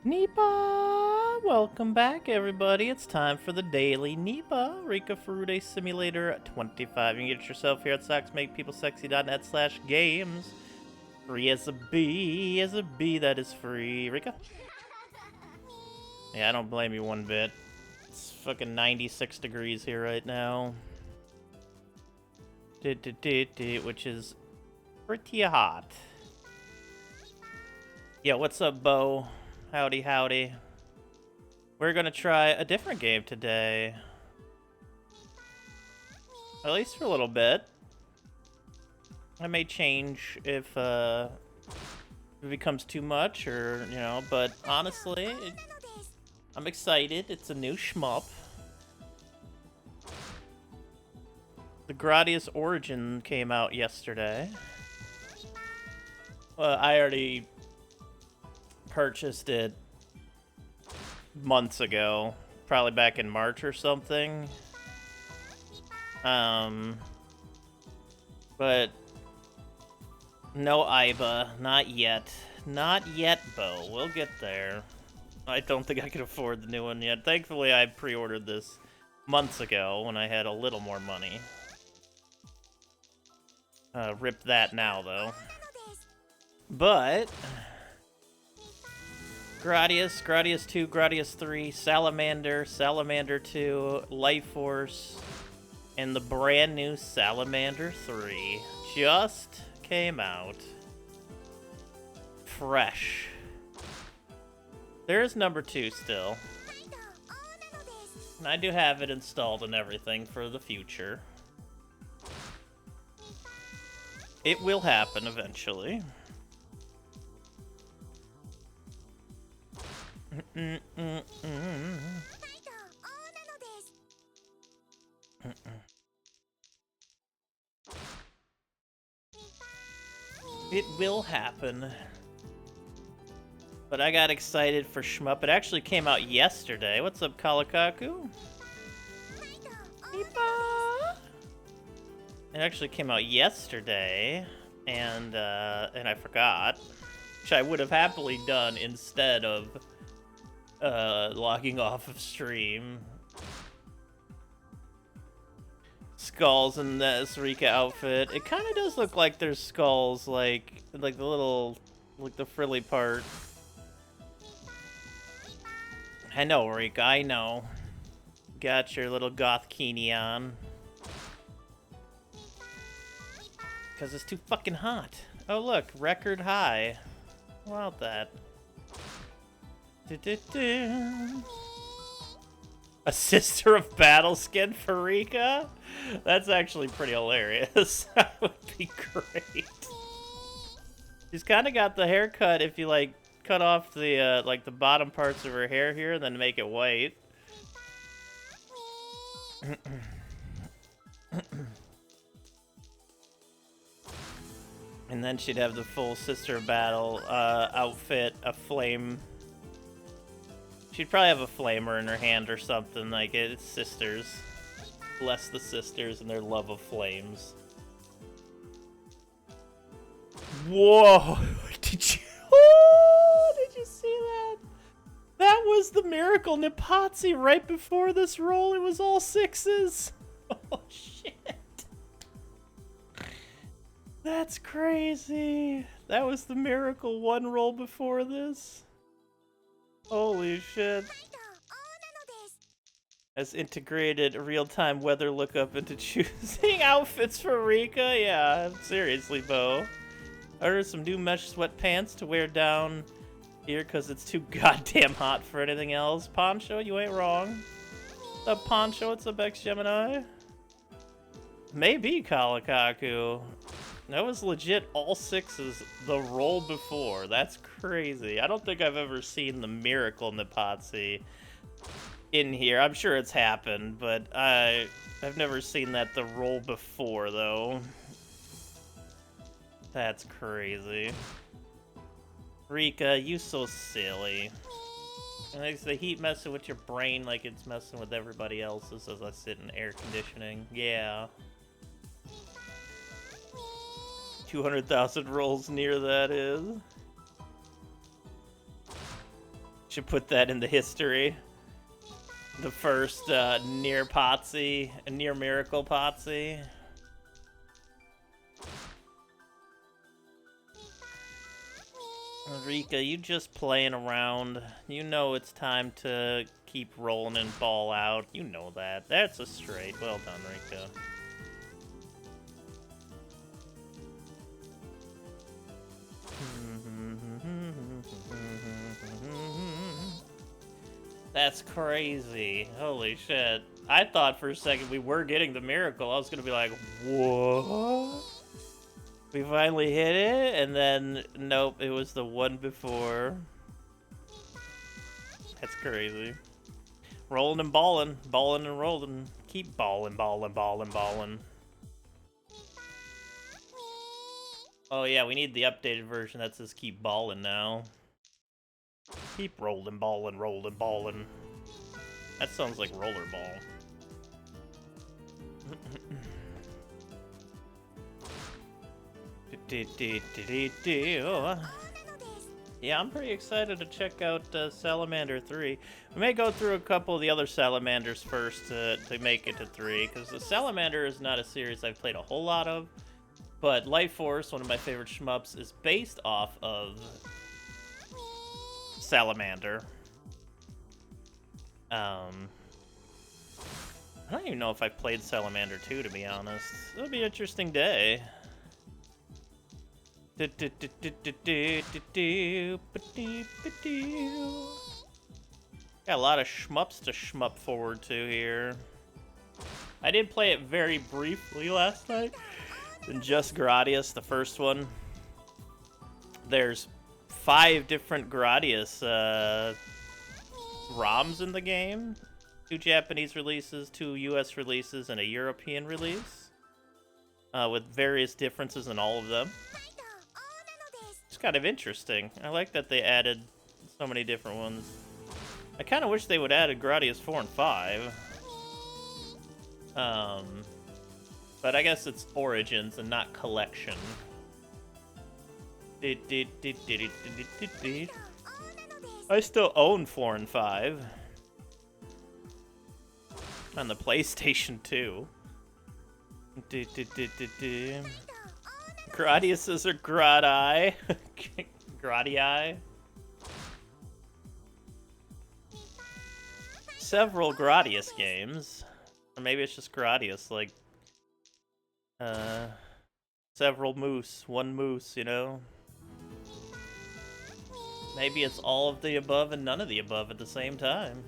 Nipah! Welcome back, everybody. It's time for the Daily Nipah Rika Furude Simulator 25. You can get it yourself here at socksmakepeoplesexy.net/games. Free as a bee, that is free. Rika? Yeah, I don't blame you one bit. It's fucking 96 degrees here right now. Which is pretty hot. Yo, what's up, Bo? Howdy, howdy. We're gonna try a different game today. At least for a little bit. I may change if it becomes too much, or, you know, but honestly, I'm excited. It's a new shmup. The Gradius Origin came out yesterday. I already purchased it months ago, probably back in March or something. But no Iba, not yet. Not yet, Bo. We'll get there. I don't think I can afford the new one yet. Thankfully, I pre-ordered this months ago when I had a little more money. Rip that now, though. But Gradius, Gradius 2, Gradius 3, Salamander, Salamander 2, Life Force, and the brand new Salamander 3 just came out. Fresh. There's number 2 still. And I do have it installed and everything for the future. It will happen eventually. It will happen. But I got excited for shmup. It actually came out yesterday. What's up, Kalakaku? Nipah! It actually came out yesterday, and I forgot, which I would have happily done instead of logging off of stream. Skulls in the Sarika outfit. It kind of does look like there's skulls, like the little, like the frilly part. I know, Rika, I know. Got your little goth kini on. Because it's too fucking hot. Oh look, record high. How about that? A Sister of Battle skin for Rika? That's actually pretty hilarious. That would be great. She's kind of got the haircut if you like cut off the like the bottom parts of her hair here and then make it white. And then she'd have the full Sister of Battle outfit, a flame. She'd probably have a flamer in her hand or something, like it's sisters. Bless the sisters and their love of flames. Whoa! Did you see that? That was the Miracle Nipah right before this roll. It was all 6s. Oh shit. That's crazy. That was the Miracle 1 roll before this. Holy shit. Has integrated real-time weather lookup into choosing outfits for Rika? Yeah, seriously, Bo. Order some new mesh sweatpants to wear down here because it's too goddamn hot for anything else. Poncho, you ain't wrong. What's up, Poncho? What's up, X-Gemini? Maybe Kalakaku. That was legit all 6s the roll before. That's crazy. I don't think I've ever seen the Miracle Nipah in here. I'm sure it's happened, but I've never seen that the roll before, though. That's crazy. Rika, you so silly. And it's the heat messing with your brain like it's messing with everybody else's as I sit in air conditioning. Yeah. 200,000 rolls near that is. Should put that in the history. The first near Potsy, near miracle Potsy. Rika, you just playing around. You know it's time to keep rolling and ball out. You know that. That's a straight. Well done, Rika. That's crazy. Holy shit. I thought for a second we were getting the miracle. I was gonna be like, what? We finally hit it, and then nope, it was the one before. That's crazy. Rolling and balling, balling and rolling. Keep balling, balling, balling, balling. Oh yeah, we need the updated version that says keep balling now. Keep rolling, balling, rolling, balling. That sounds like rollerball. Yeah, I'm pretty excited to check out Salamander 3. We may go through a couple of the other Salamanders first to make it to 3, because the Salamander is not a series I've played a whole lot of, but Life Force, one of my favorite shmups, is based off of Salamander. I don't even know if I've played Salamander 2, to be honest. It'll be an interesting day. Got a lot of shmups to shmup forward to here. I did play it very briefly last night. And just Gradius, the first one. There's 5 different Gradius ROMs in the game. 2 Japanese releases, 2 US releases, and a European release. With various differences in all of them. It's kind of interesting. I like that they added so many different ones. I kind of wish they would add Gradius 4 and 5. But I guess it's Origins and not Collection. I still own 4 and 5. On the PlayStation 2. Gradiuses or Gradii? Gradii? Several Gradius games. Or maybe it's just Gradius, like... several moose. One moose, you know? Maybe it's all of the above and none of the above at the same time.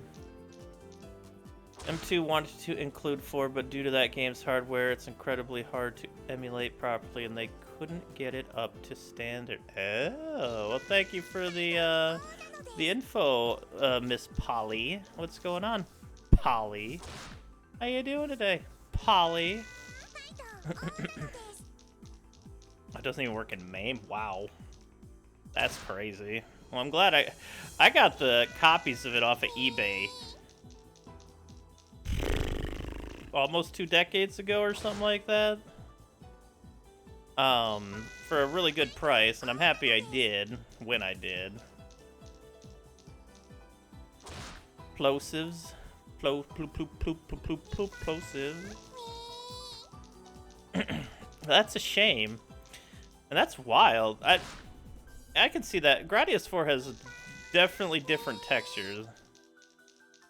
M2 wanted to include 4, but due to that game's hardware, it's incredibly hard to emulate properly, and they couldn't get it up to standard. Oh, well, thank you for the info, Miss Polly. What's going on, Polly? How you doing today, Polly? It doesn't even work in MAME. Wow, that's crazy. Well, I'm glad I got the copies of it off of eBay. Almost 2 decades ago or something like that. For a really good price, and I'm happy I did when I did. Plosives. Plosives. That's a shame. And that's wild. I can see that. Gradius 4 has definitely different textures.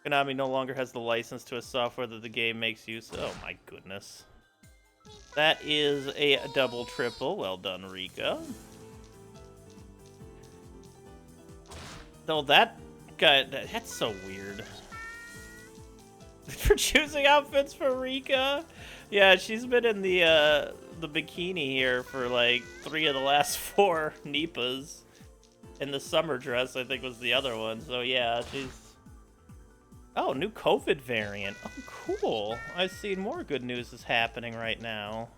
Konami no longer has the license to a software that the game makes use of. Oh my goodness. That is a double triple. Well done, Rika. Though that guy, that's so weird. For choosing outfits for Rika? Yeah, she's been in the bikini here for like 3 of the last 4 Nipahs. And the summer dress, I think, was the other one. So yeah, she's... Oh, new COVID variant. Oh, cool. I've seen more good news is happening right now.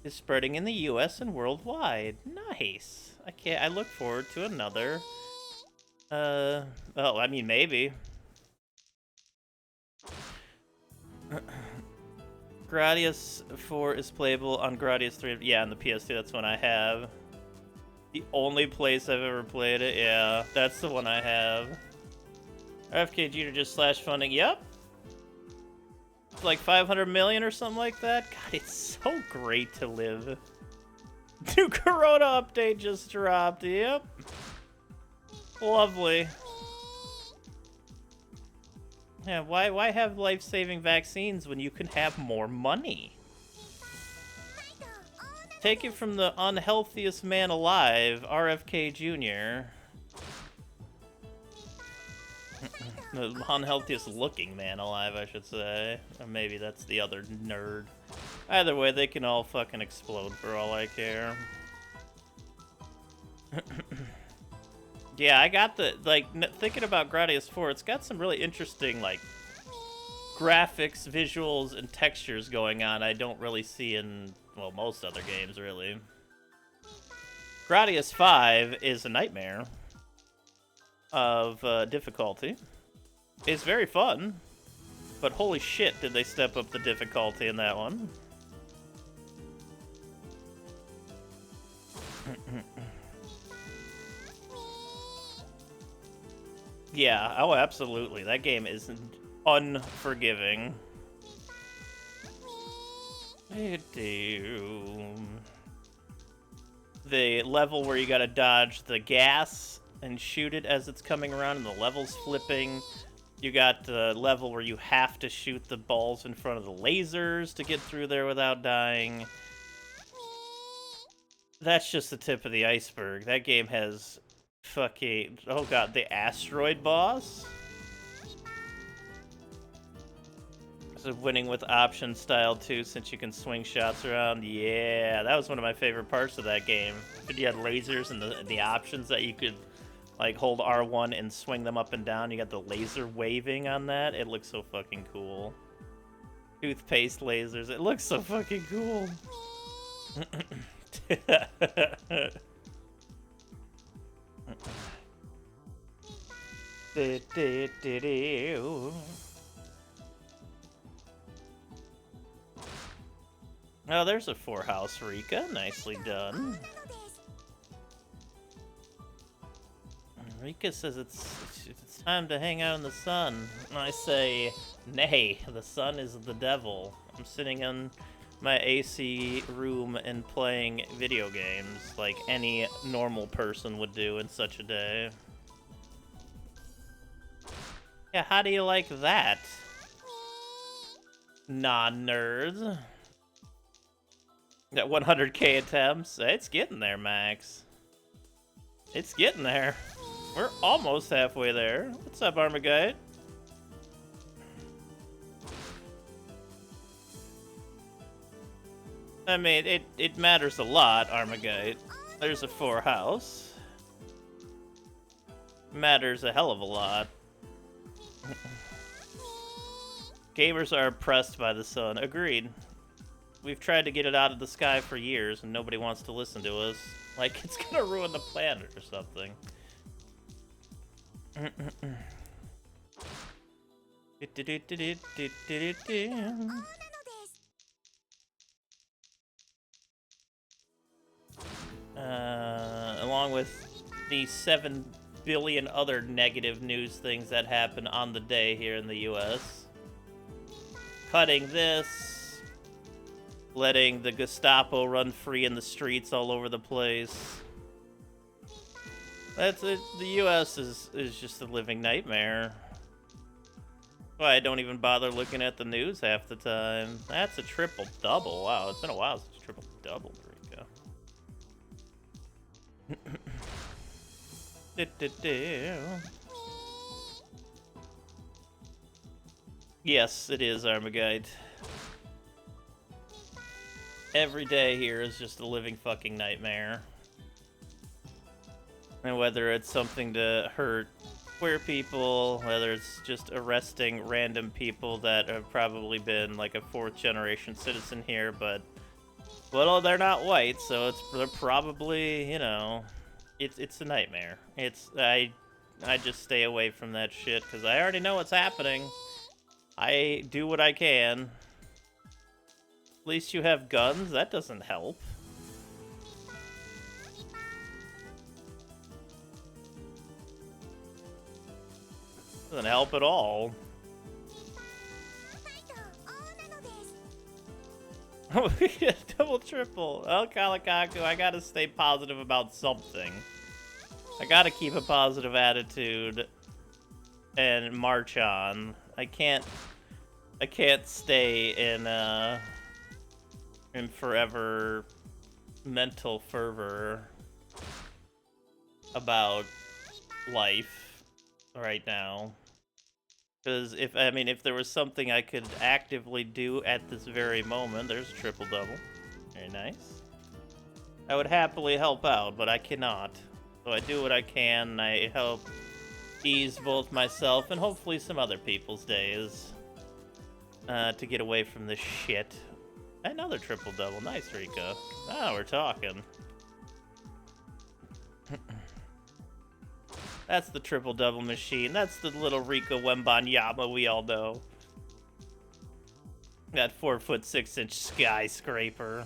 It's spreading in the US and worldwide. Nice. I look forward to another. Oh, I mean, maybe. Gradius 4 is playable on Gradius 3. Yeah, on the PS2, that's one I have. The only place I've ever played it, yeah. That's the one I have. RFK Jr. just slash funding, yep. It's like 500 million or something like that. God, it's so great to live. New Corona update just dropped, yep. Lovely. Yeah, why have life-saving vaccines when you can have more money? Take it from the unhealthiest man alive, RFK Jr. The unhealthiest looking man alive, I should say. Or maybe that's the other nerd. Either way, they can all fucking explode for all I care. Yeah, I got the, like, thinking about Gradius 4, it's got some really interesting, like, graphics, visuals, and textures going on I don't really see in, well, most other games, really. Gradius 5 is a nightmare of difficulty. It's very fun, but holy shit did they step up the difficulty in that one. Yeah, oh absolutely. That game is unforgiving. The level where you gotta dodge the gas and shoot it as it's coming around and the level's flipping. You got the level where you have to shoot the balls in front of the lasers to get through there without dying. That's just the tip of the iceberg. That game has fucking... Oh god, the asteroid boss? So winning with option style too, since you can swing shots around. Yeah, that was one of my favorite parts of that game. You had lasers and the options that you could like hold R1 and swing them up and down. You got the laser waving on that. It looks so fucking cool. Toothpaste lasers. It looks so fucking cool. Oh, there's a 4-house Rika. Nicely done. Rika says it's time to hang out in the sun. I say, nay, the sun is the devil. I'm sitting in my AC room and playing video games like any normal person would do in such a day. Yeah, how do you like that? Non-nerds. Got 100k attempts. It's getting there, Max. It's getting there. We're almost halfway there. What's up, Armagite? I mean, it matters a lot, Armagite. There's a 4-house. Matters a hell of a lot. Gamers are oppressed by the sun. Agreed. We've tried to get it out of the sky for years, and nobody wants to listen to us. Like, it's gonna ruin the planet or something. Along with the 7 billion other negative news things that happen on the day here in the US. Cutting this, letting the Gestapo run free in the streets all over the place. That's it. The US is just a living nightmare. Why I don't even bother looking at the news half the time. That's a triple-double. Wow, it's been a while since triple-double, Rika. Yes, it is, Armagite. Every day here is just a living fucking nightmare. And whether it's something to hurt queer people, whether it's just arresting random people that have probably been like a 4th-generation citizen here, but, well, they're not white, so they're probably, you know, it's a nightmare. I just stay away from that shit, because I already know what's happening. I do what I can. At least you have guns. That doesn't help. Doesn't help at all. Double triple. Oh, Kalikaku, I gotta stay positive about something. I gotta keep a positive attitude and march on. I can't stay in forever mental fervor about life right now. Because if there was something I could actively do at this very moment, there's a triple double. Very nice. I would happily help out, but I cannot. So I do what I can, and I help ease both myself and hopefully some other people's days to get away from this shit. Another triple double. Nice, Rika. Now we're talking. That's the triple double machine. That's the little Rika Wembanyama we all know. That 4'6" skyscraper.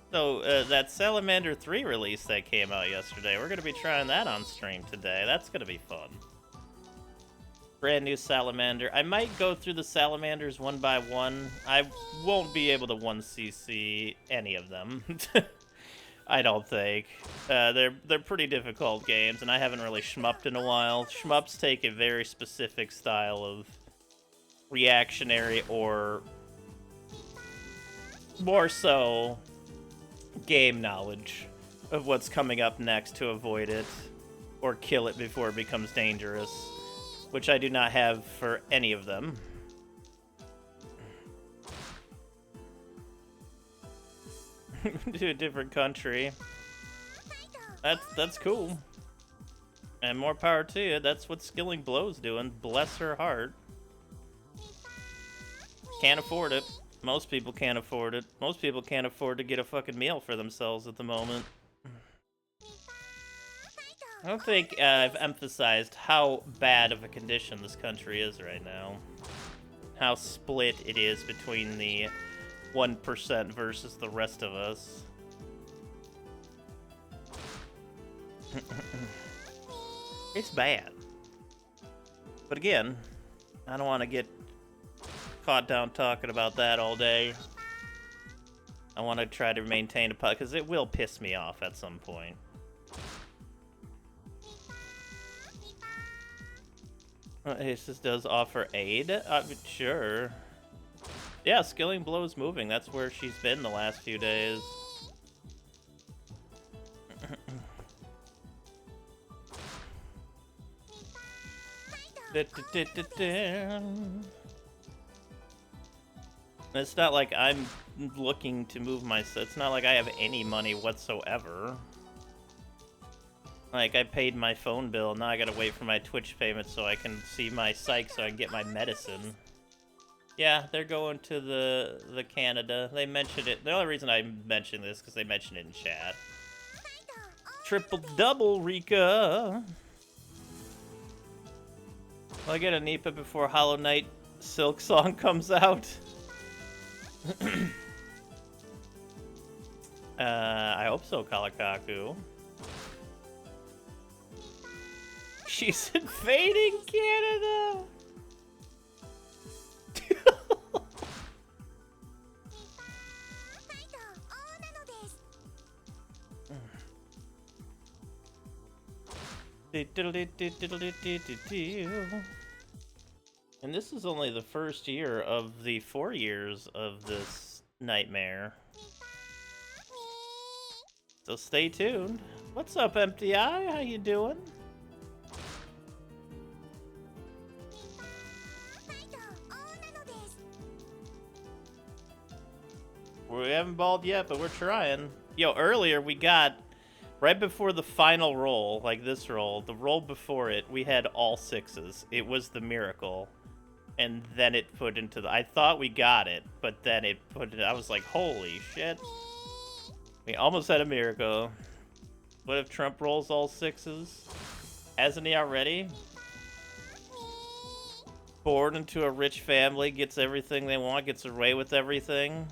So, that Salamander 3 release that came out yesterday, we're going to be trying that on stream today. That's going to be fun. Brand new Salamander. I might go through the Salamanders one by one. I won't be able to 1cc any of them. I don't think. They're pretty difficult games, and I haven't really shmupped in a while. Shmups take a very specific style of reactionary or more so game knowledge of what's coming up next to avoid it or kill it before it becomes dangerous, which I do not have for any of them. To a different country. That's cool. And more power to you. That's what Skilling Blow's doing. Bless her heart. Can't afford it. Most people can't afford it. Most people can't afford to get a fucking meal for themselves at the moment. I don't think I've emphasized how bad of a condition this country is right now. How split it is between the 1% versus the rest of us. It's bad. But again, I don't want to get caught down talking about that all day. I want to try to maintain a because it will piss me off at some point. Aces does offer aid? Sure. Yeah, Skilling Blow is moving. That's where she's been the last few days. It's not like I'm looking to move myself. It's not like I have any money whatsoever. Like, I paid my phone bill, now I gotta wait for my Twitch payment so I can see my psych so I can get my medicine. Yeah, they're going to the Canada. They mentioned it. The only reason I mentioned this is because they mentioned it in chat. Triple double, Rika! Will I get a Nipah before Hollow Knight Silk Song comes out? I hope so, Kalikaku. She's invading Canada! And this is only the first year of the 4 years of this nightmare. So stay tuned. What's up, Empty Eye? How you doing? We haven't balled yet, but we're trying. Yo, earlier we got, right before the final roll, like this roll, the roll before it, we had all sixes. It was the miracle. And then it put into the, I thought we got it, but then it put it, I was like, holy shit. We almost had a miracle. What if Trump rolls all sixes? Hasn't he already? born into a rich family, gets everything they want, gets away with everything.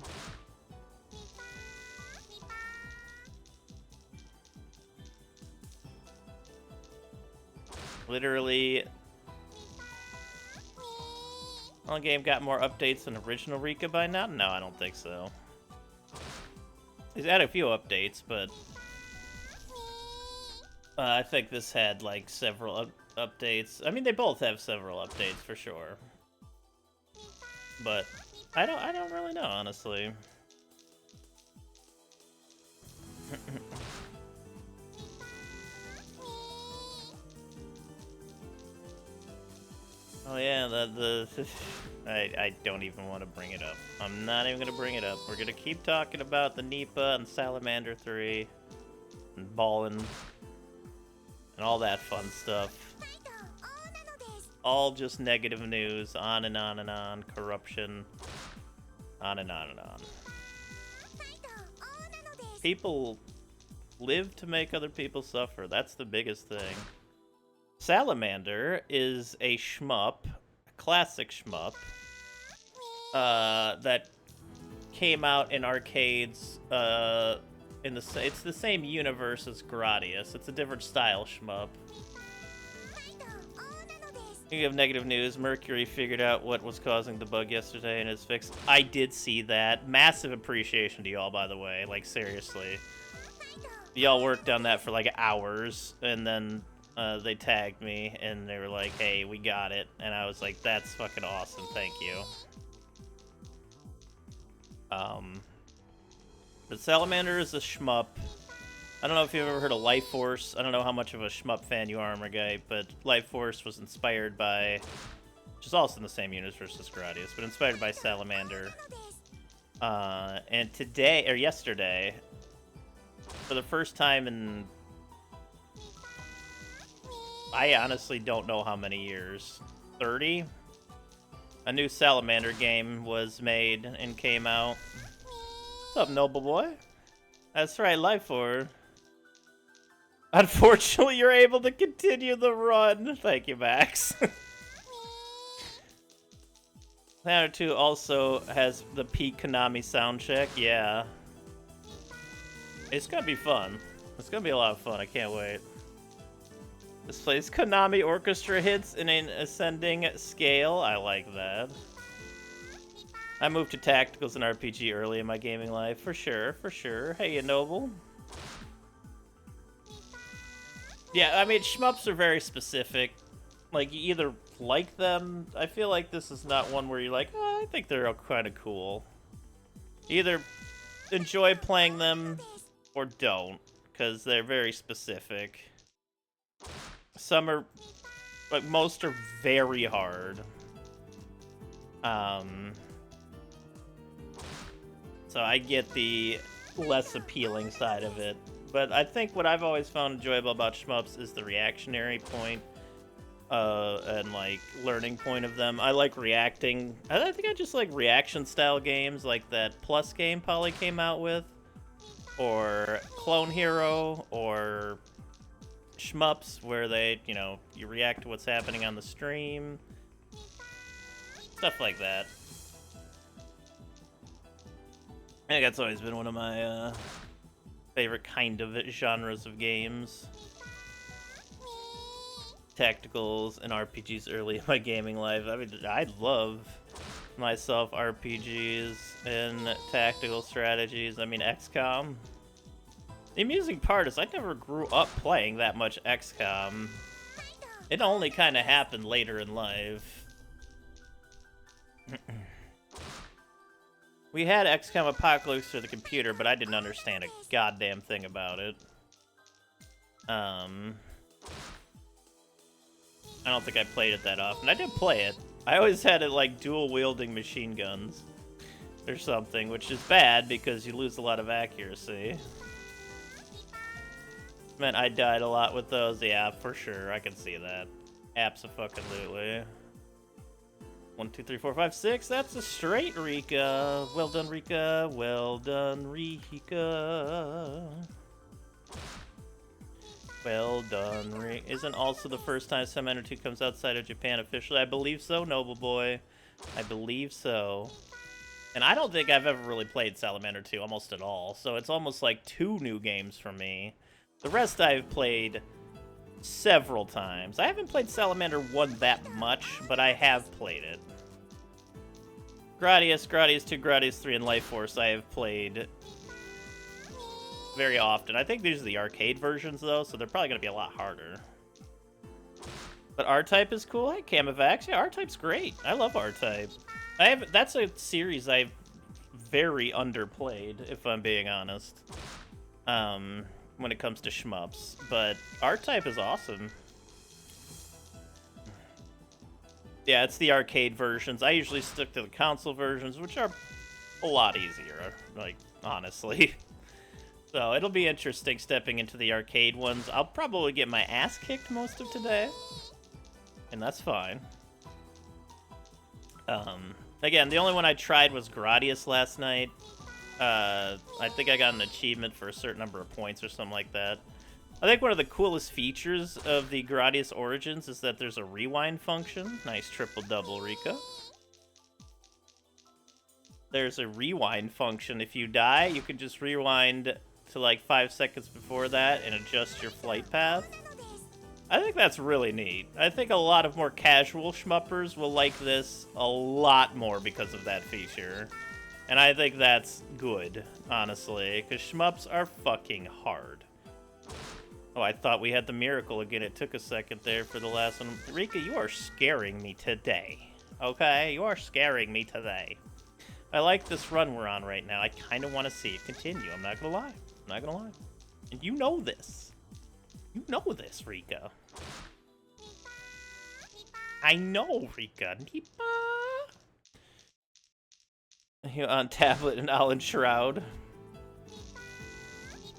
Literally, the game got more updates than original Rika by now? No, I don't think so. He's had a few updates, but I think this had like several updates. I mean, they both have several updates for sure, but I don't really know, honestly. Oh yeah, I don't even want to bring it up. I'm not even gonna bring it up. We're gonna keep talking about the Nipah and Salamander 3 and Ballin' and all that fun stuff. All just negative news, on and on and on, corruption, on and on and on. People live to make other people suffer. That's the biggest thing. Salamander is a shmup, a classic shmup, that came out in arcades. It's the same universe as Gradius. It's a different style shmup. Speaking of negative news, Mercury figured out what was causing the bug yesterday and is fixed. I did see that. Massive appreciation to y'all, by the way. Like, seriously. Y'all worked on that for like hours, and then they tagged me, and they were like, hey, we got it. And I was like, that's fucking awesome, thank you. But Salamander is a shmup. I don't know if you've ever heard of Life Force. I don't know how much of a shmup fan you are, Armor Guy, but Life Force was inspired by, which is also in the same universe as Gradius, but inspired by Salamander. And today, or yesterday, for the first time in, I honestly don't know how many years, 30? A new Salamander game was made and came out. What's up, noble boy? That's right, Life Force. Unfortunately, you're able to continue the run. Thank you, Max. Salamander 2 also has the peak Konami soundcheck. Yeah. It's gonna be fun. It's gonna be a lot of fun. I can't wait. This plays Konami orchestra hits in an ascending scale. I like that. I moved to tacticals and RPG early in my gaming life. For sure, for sure. Hey, you noble. Yeah, I mean, shmups are very specific. Like, you either like them. I feel like this is not one where you're like, oh, I think they're kind of cool. You either enjoy playing them or don't, because they're very specific. Some are, like, most are very hard. So I get the less appealing side of it. But I think what I've always found enjoyable about shmups is the reactionary point, and, like, learning point of them. I like reacting. I think I just like reaction-style games, like that Plus game Polly came out with, or Clone Hero, or shmups where they, you know, you react to what's happening on the stream. Stuff like that. I think that's always been one of my favorite kind of genres of games. Tacticals and RPGs early in my gaming life. I mean, I love myself RPGs and tactical strategies. I mean, XCOM. The amusing part is I never grew up playing that much XCOM. It only kind of happened later in life. We had XCOM Apocalypse for the computer, but I didn't understand a goddamn thing about it. I don't think I played it that often. I did play it. I always had it like dual-wielding machine guns or something, which is bad because you lose a lot of accuracy. Meant I died a lot with those. Yeah, for sure. I can see that. Abso-fucking-lutely. 1, 2, 3, 4, 5, 6. That's a straight Rika. Well done, Rika. Well done, Rika. Well done. Isn't also the first time Salamander 2 comes outside of Japan officially? I believe so, Noble Boy. I believe so. And I don't think I've ever really played Salamander 2 almost at all, so it's almost like 2 new games for me. The rest I've played several times. I haven't played Salamander 1 that much, but I have played it. Gradius, Gradius 2, Gradius 3, and Life Force I have played very often. I think these are the arcade versions, though, so they're probably going to be a lot harder. But R-Type is cool. Hey, Camavax. Yeah, R-Type's great. I love R-Type. That's a series I've very underplayed, if I'm being honest, when it comes to shmups. But R-Type is awesome. Yeah, it's the arcade versions. I usually stick to the console versions, which are a lot easier, like, honestly. So it'll be interesting stepping into the arcade ones. I'll probably get my ass kicked most of today, and that's fine. Again, the only one I tried was Gradius last night. I think I got an achievement for a certain number of points or something like that. I think one of the coolest features of the Gradius Origins is that there's a rewind function. Nice triple-double, Rika. There's a rewind function. If you die, you can just rewind to like 5 seconds before that and adjust your flight path. I think that's really neat. I think a lot of more casual shmuppers will like this a lot more because of that feature. And I think that's good, honestly, because shmups are fucking hard. Oh, I thought we had the miracle again. It took a second there for the last one. Rika, you are scaring me today. Okay? You are scaring me today. I like this run we're on right now. I kind of want to see it continue. I'm not going to lie. I'm not going to lie. And you know this. You know this, Rika. I know, Rika. Nipah. Here on tablet and Alan Shroud.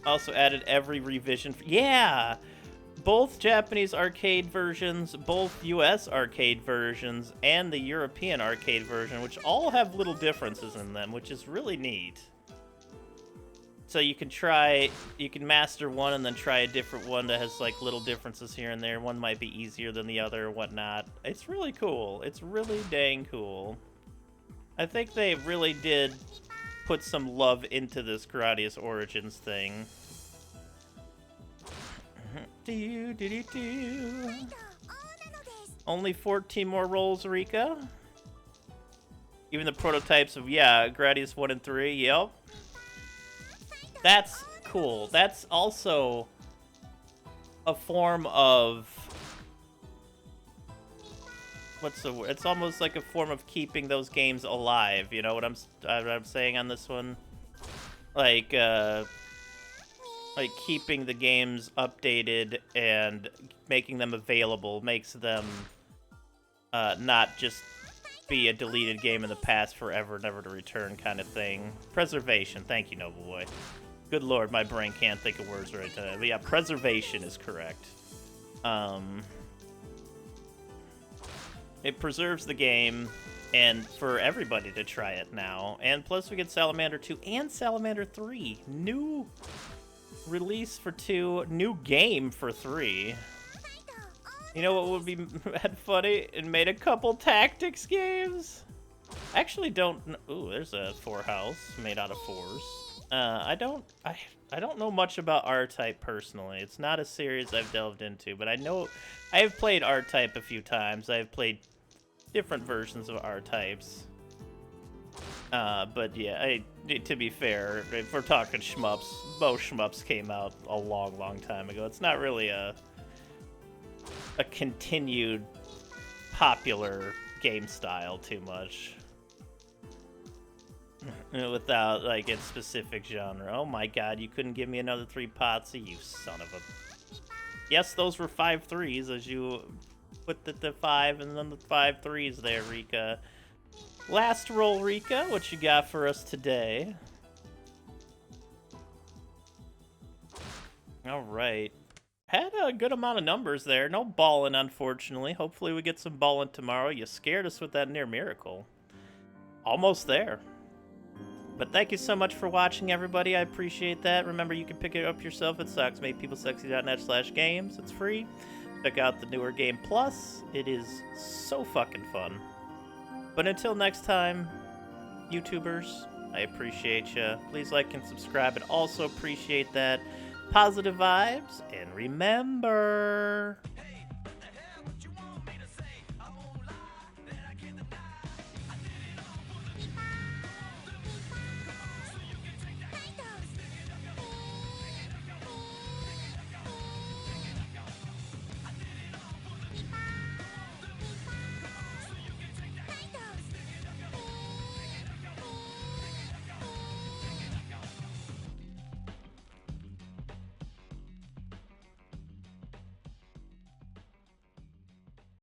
Also added every revision. Yeah! Both Japanese arcade versions, both US arcade versions, and the European arcade version, which all have little differences in them, which is really neat. So you can master one and then try a different one that has like little differences here and there. One might be easier than the other or whatnot. It's really cool. It's really dang cool. I think they really did put some love into this Gradius Origins thing. Only 14 more rolls, Rika. Even the prototypes of, yeah, Gradius 1 and 3, yep. That's cool. That's also a form of... what's the word? It's almost like a form of keeping those games alive. You know what I'm saying on this one? Like keeping the games updated and making them available makes them not just be a deleted game in the past forever, never to return kind of thing. Preservation. Thank you, Noble Boy. Good lord, my brain can't think of words right now. But yeah, preservation is correct. It preserves the game, and for everybody to try it now. And plus we get Salamander 2 and Salamander 3. New release for 2, new game for 3. You know what would be funny? It made a couple tactics games. I actually don't know. Ooh, there's a 4 house made out of 4s. I don't know much about R-Type personally. It's not a series I've delved into, but I know I have played R-Type a few times. I've played different versions of R-Types. But yeah, to be fair, if we're talking shmups, most shmups came out a long, long time ago. It's not really a continued popular game style too much. Without, like, its specific genre. Oh my god, you couldn't give me another 3 pots, you son of a... Yes, those were 5 3s, as you put the 5 and then the 5 3s there, Rika. Last roll, Rika. What you got for us today? Alright. Had a good amount of numbers there. No ballin', unfortunately. Hopefully we get some ballin' tomorrow. You scared us with that near miracle. Almost there. But thank you so much for watching, everybody. I appreciate that. Remember, you can pick it up yourself at socksmadepeoplesexy.net/games. It's free. Check out the newer Game Plus. It is so fucking fun. But until next time, YouTubers, I appreciate you. Please like and subscribe, and also appreciate that. Positive vibes, and remember...